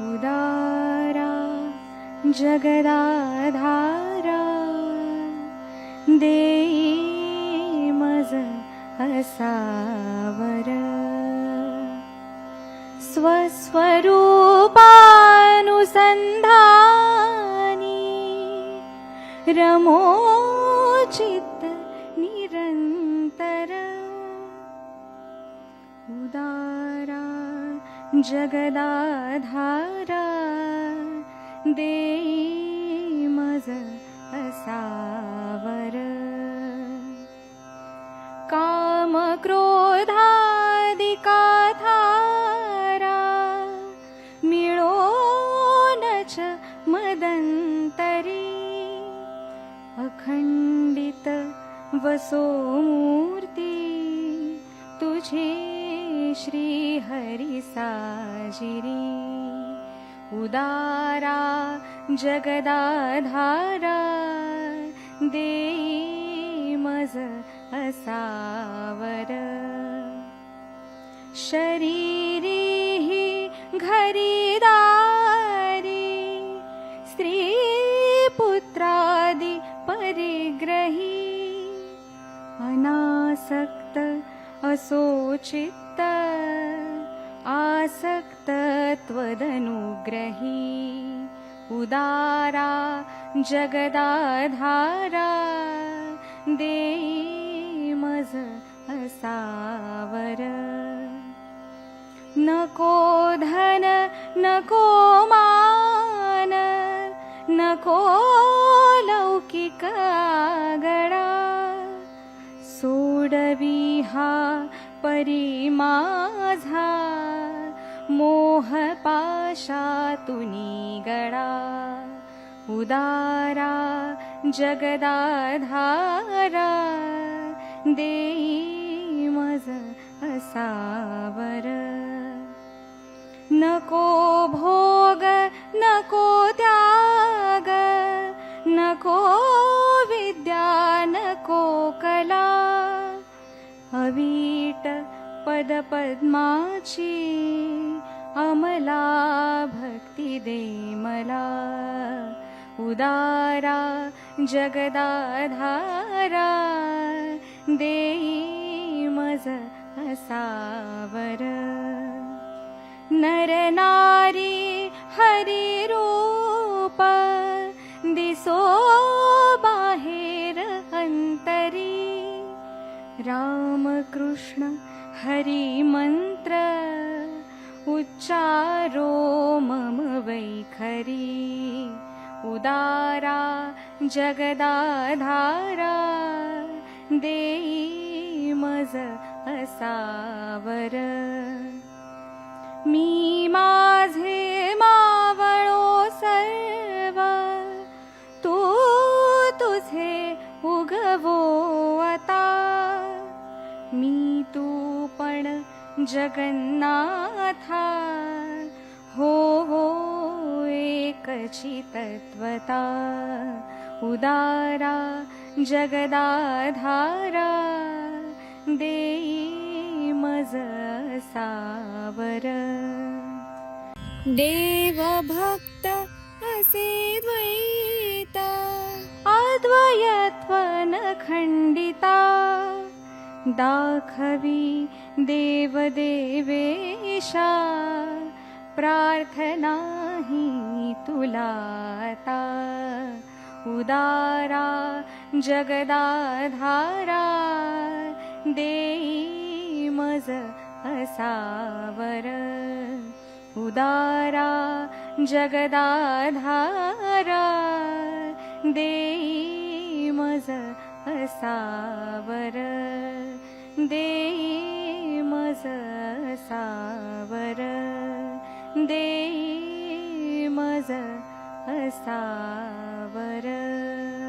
उदारा जगदाधारा देई मज असावर स्वस्वरूपानुसंधानी रमोचित निरंतर उदारा जगदाधारा देई मज असावर काम क्रोधादिका थारा मिळोनच मदंतरी अखंडित वसो मूर्ती तुझे श्री हरी साजिरी उदारा जगदाधारा देई मज असावर शरीरी ही घरीदारी स्त्री पुत्रादि परिग्रही अनासक्त असोचित्त आसक्त त्वदनुग्रही उदारा जगदाधारा देई मज असावर नको धन नको मान नको लौकिक आगळा सोडवी हा परी माझा मोह पाशातुनी गळा उदारा जगदाधारा देई मज असावर नको भोग नको त्याग नको विद्या नको कला अवीट पदपद्माची अमला भक्ती दे मला उदारा जगदाधारा देई मज असावर नर नारी हरी रूप दिसो बाहेर अंतरी राम कृष्ण हरी मंत्र उच्चारो मम वैखरी उदारा जगदाधारा देई मज असावर मी माझे मावळो सर्व तू तुझे उगवो आता मी तू पण जगन्नाथा हो हो एकची तत्वता उदारा जगदाधारा देई मज असावर देव भक्त असे द्वैता अद्वयत्व न खंडिता दाखवी देव देवेशा प्रार्थना ही तुला आता उदारा जगदाधारा देई मज असावर उदारा जगदाधारा देई मज असावर देई मज असावर देई मज असावर